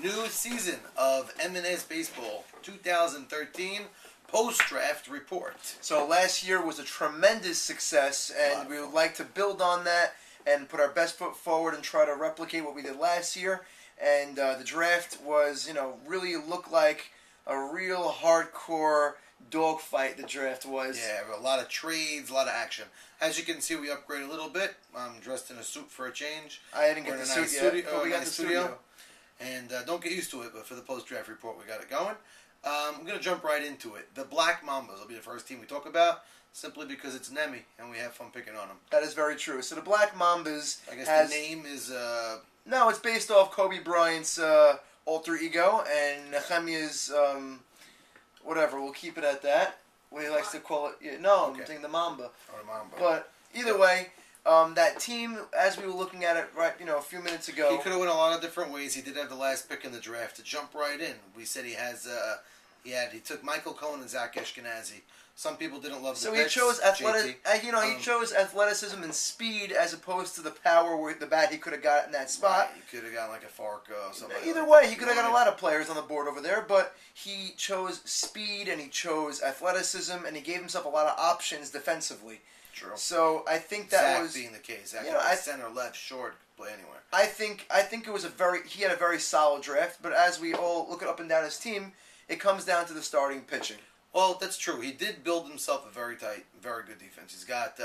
New season of M&S Baseball 2013 post-draft report. So last year was a tremendous success, and we would like to build on that and put our best foot forward and try to replicate what we did last year. And the draft was, really looked like a real hardcore dogfight. The draft was. Yeah, a lot of trades, a lot of action. As you can see, we upgraded a little bit. I'm dressed in a suit for a change. I didn't get the suit yet, but we got the studio. And don't get used to it, but for the post-draft report, we got it going. I'm going to jump right into it. The Black Mambas will be the first team we talk about, simply because it's Nemi, and we have fun picking on them. That is very true. So the Black Mambas I guess the name is... No, it's based off Kobe Bryant's alter ego, and Nehemiah's, whatever, we'll keep it at that. What he likes to call it... Yeah, no, okay. I'm saying the Mamba. Oh, the Mamba. But either way... that team, as we were looking at it a few minutes ago, he could have went a lot of different ways. He did have the last pick in the draft to jump right in. We said he has, he took Michael Cohen and Zach Ashkenazi. Some people didn't love the so picks. He chose he chose athleticism and speed as opposed to the power with the bat he could have got in that spot. Right. He could have gotten like a Farco or something. Either way, he could have got a lot of players on the board over there, but he chose speed and he chose athleticism and he gave himself a lot of options defensively. True. So I think that Zach was being the case. Zach center, left, short, play anywhere. I think it was he had a very solid draft. But as we all look up and down his team, it comes down to the starting pitching. Well, that's true. He did build himself a very tight, very good defense. He's got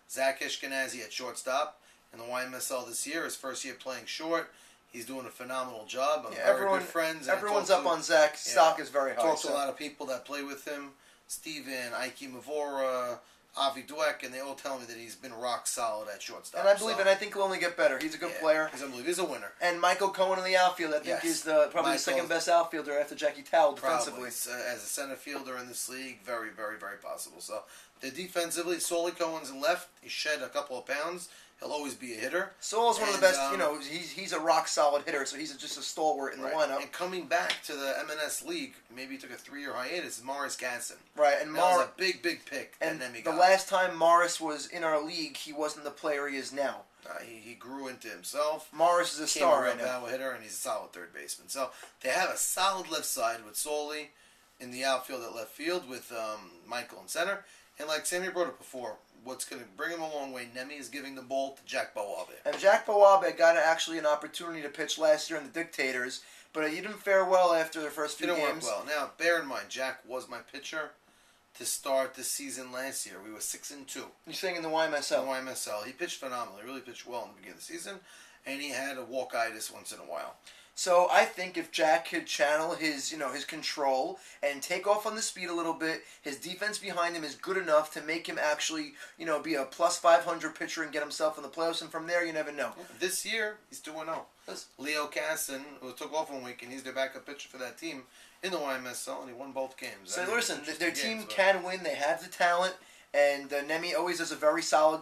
Zach Ashkenazi at shortstop in the YMSL this year. His first year playing short. He's doing a phenomenal job. Very good friends. Everyone's up on Zach. Stock is very high. Talked to a lot of people that play with him. Steven, Ike Mavora, Avi Dweck, and they all tell me that he's been rock solid at shortstop. And I believe, and I think he'll only get better. He's a good player. He's unbelievable. He's a winner. And Michael Cohen in the outfield, I think, is probably the second best outfielder after Jackie Towell defensively. As a center fielder in this league, very, very, very possible. So, the defensively, Solly Cohen's in left. He shed a couple of pounds. He'll always be a hitter. Sol's one of the best, he's a rock-solid hitter, so he's just a stalwart in the lineup. And coming back to the M&S League, maybe he took a 3-year hiatus, is Morris Gasson. Right, and that was a big, big pick. And the last time Morris was in our league, he wasn't the player he is now. He grew into himself. Morris is a star right now. Hitter, and he's a solid third baseman. So they have a solid left side with Solly in the outfield at left field with Michael in center. And like Sammy brought up before, what's going to bring him a long way, Nemi is giving the ball to Jack Bawabe. And Jack Bawabe got actually an opportunity to pitch last year in the Dictators, but he didn't fare well after the first few games. Didn't work well. Now, bear in mind, Jack was my pitcher to start the season last year. We were 6-2. You're saying in the YMSL? In the YMSL. He pitched phenomenally. He really pitched well in the beginning of the season, and he had a walk-itis once in a while. So I think if Jack could channel his control and take off on the speed a little bit, his defense behind him is good enough to make him actually, be a plus 500 pitcher and get himself in the playoffs. And from there, you never know. This year, he's 2-0. Leo Casson, who took off 1 week, and he's their backup pitcher for that team in the YMSL, and he won both games. So listen, their team can win. They have the talent, and Nemi always does a very solid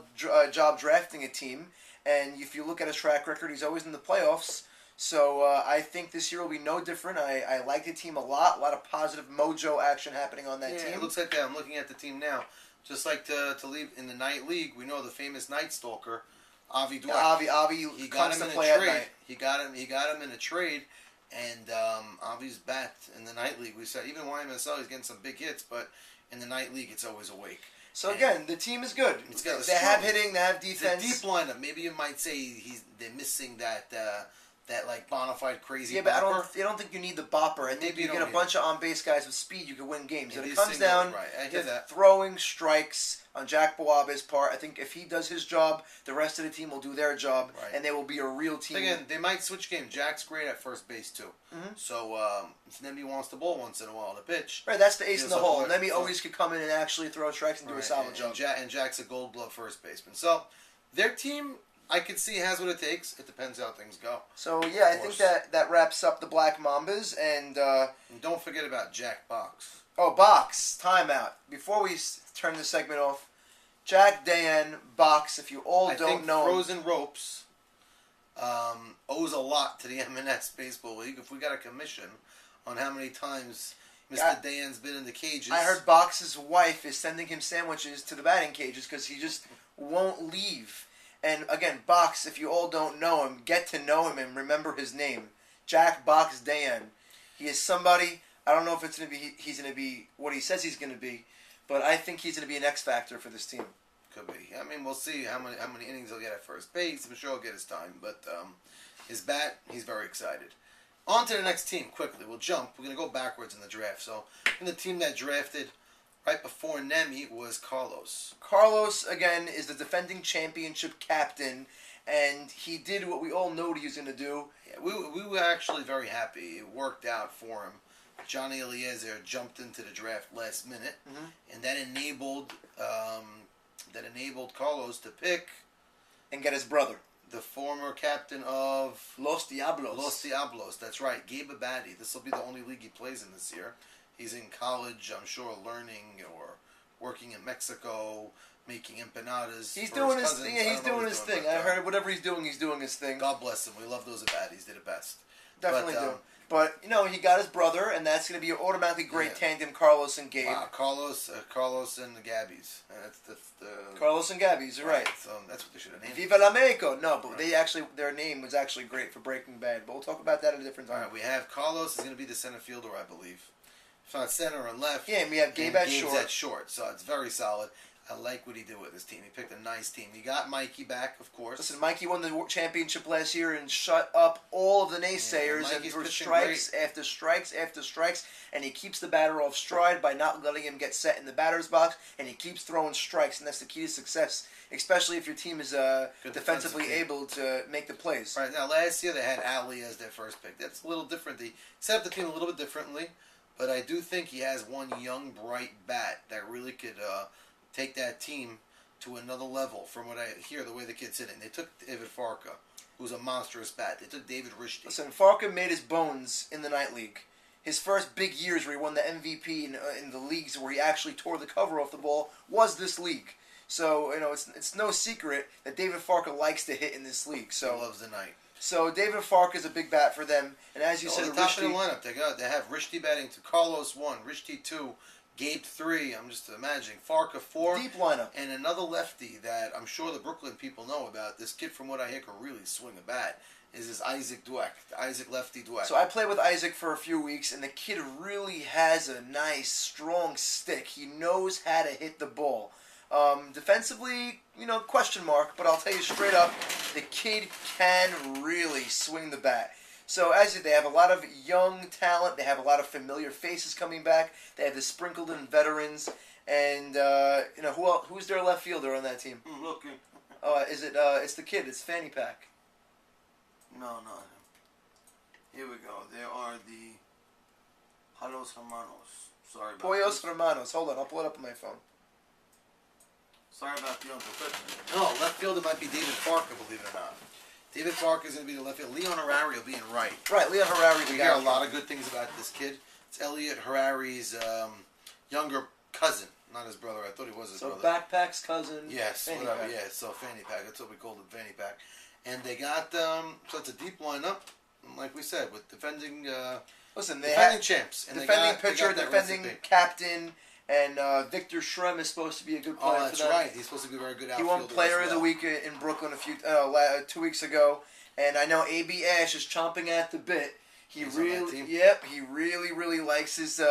job drafting a team. And if you look at his track record, he's always in the playoffs. So I think this year will be no different. I like the team a lot of positive mojo action happening on that team. It looks like that. I'm looking at the team now. Just like to leave in the night league, we know the famous Night Stalker, Avi Dweck. Avi, he got him in a trade. He got him in a trade, and Avi's bat in the night league. We said even YMSL he's getting some big hits, but in the night league it's always awake. So again, the team is good. They have hitting, they have defense. The deep lineup. Maybe you might say they're missing that like bona fide crazy. Yeah, but I don't think you need the bopper. I think you get a bunch of on base guys with speed, you can win games. And it comes down to throwing strikes on Jack Bawabe's part. I think if he does his job, the rest of the team will do their job, and they will be a real team. Again, they might switch games. Jack's great at first base too. Mm-hmm. So if Nemi wants the ball once in a while to pitch, right, that's the ace in the hole. Nemi always could come in and actually throw strikes and do a solid job. And Jack's a Gold Glove first baseman. So their team, I can see has what it takes. It depends how things go. So yeah, I think that wraps up the Black Mambas, and don't forget about Jack Box. Oh, Box, timeout. Before we turn the segment off, Jack Dan Box. If you all don't know, Frozen Ropes owes a lot to the M&S Baseball League. If we got a commission on how many times Mr. Dan's been in the cages. I heard Box's wife is sending him sandwiches to the batting cages because he just won't leave. And again, Box, if you all don't know him, get to know him and remember his name. Jack Box Dayan. He is somebody. I don't know if it's gonna be he's gonna be what he says he's gonna be, but I think he's gonna be an X factor for this team. Could be. I mean, we'll see how many innings he'll get at first base. I'm sure he'll get his time, but his bat, he's very excited. On to the next team quickly. We'll jump. We're gonna go backwards in the draft. So, the team that drafted right before Nemi was Carlos. Carlos again is the defending championship captain, and he did what we all know he was gonna do. Yeah, we were actually very happy. It worked out for him. Johnny Eliezer jumped into the draft last minute, and that enabled Carlos to pick and get his brother, the former captain of Los Diablos. Los Diablos. That's right, Gabe Abadi. This will be the only league he plays in this year. He's in college, I'm sure, learning or working in Mexico, making empanadas. He's doing his thing. Yeah, he's doing his thing. I heard whatever he's doing his thing. God bless him. We love those Abadis. They're the best. Definitely do. But, he got his brother, and that's going to be an automatically great tandem, Carlos and Gabe. Wow, Carlos and the Gabbies. That's the Carlos and Gabbies, you're right. So that's what they should have named. Viva la Mexico! No, but their name was actually great for Breaking Bad. But we'll talk about that at a different time. All right, we have Carlos is going to be the center fielder, I believe. If not center and left. Yeah, and we have Gabe at short. Gabe's at short, so it's very solid. I like what he did with his team. He picked a nice team. He got Mikey back, of course. Listen, Mikey won the championship last year and shut up all of the naysayers and threw strikes after strikes after strikes, and he keeps the batter off stride by not letting him get set in the batter's box, and he keeps throwing strikes, and that's the key to success, especially if your team is defensively able to make the plays. Right, now last year they had Ali as their first pick. That's a little different. They set up the team a little bit differently, but I do think he has one young, bright bat that really could take that team to another level. From what I hear, the way the kid's hitting, they took David Farka, who's a monstrous bat. They took David Rishti. Listen, Farka made his bones in the night league. His first big years where he won the MVP in the leagues where he actually tore the cover off the ball was this league. So it's no secret that David Farka likes to hit in this league. So he loves the night. So David Farka is a big bat for them, and as you said, the top of the lineup they have Rishti batting to Carlos 1, Rishti 2. Gabe 3, I'm just imagining. Farka 4. Deep lineup. And another lefty that I'm sure the Brooklyn people know about. This kid, from what I hear, can really swing a bat. Is this Isaac Dweck. Isaac Lefty Dweck. So I played with Isaac for a few weeks, and the kid really has a nice, strong stick. He knows how to hit the ball. Defensively, question mark, but I'll tell you straight up, the kid can really swing the bat. So they have a lot of young talent. They have a lot of familiar faces coming back. They have the sprinkled in veterans, and who's their left fielder on that team? Looking. It's the kid. It's Fanny Pack. No. Here we go. There are the Pollos Hermanos. Sorry about Pollos Hermanos. Hold on, I'll pull it up on my phone. Sorry about the unprofessional. No, left fielder might be David Farka, believe it or not. David Farka is going to be the left field. Leon Harari will be in right. Right, Leon Harari. We hear a lot of good things about this kid. It's Elliot Harari's younger cousin, not his brother. I thought he was his brother. So Backpack's cousin. Yes, Fanny whatever. Pack. Yeah, so Fanny Pack. That's what we called him, Fanny Pack. And they got so it's a deep lineup, like we said, with defending champs, and defending pitcher, defending captain. And Victor Shrem is supposed to be a good player. Oh, that's right. He's supposed to be a very good outfielder. He won Player of the Week in Brooklyn 2 weeks ago. And I know A.B. Ash is chomping at the bit. He really likes his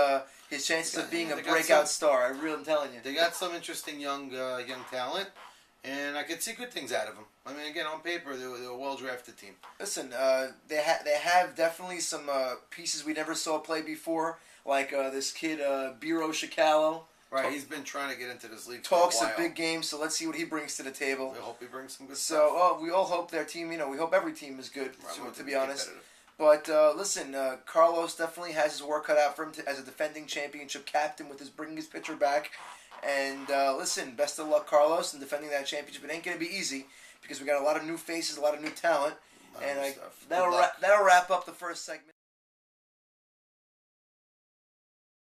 chances of being a breakout star. I'm telling you. They got some interesting young talent, and I could see good things out of them. I mean, again, on paper, they're a well-drafted team. Listen, they have definitely some pieces we never saw play before. Like this kid, Biro Shikalo. Right, he's been trying to get into this league Talks for a while. a big game, so let's see what he brings to the table. We hope he brings some good stuff. So, we all hope their team, we hope every team is good, to be honest. But, listen, Carlos definitely has his work cut out for him as a defending championship captain with bringing his pitcher back. And, listen, best of luck, Carlos, in defending that championship. It ain't going to be easy because we got a lot of new faces, a lot of new talent. And that'll wrap up the first segment.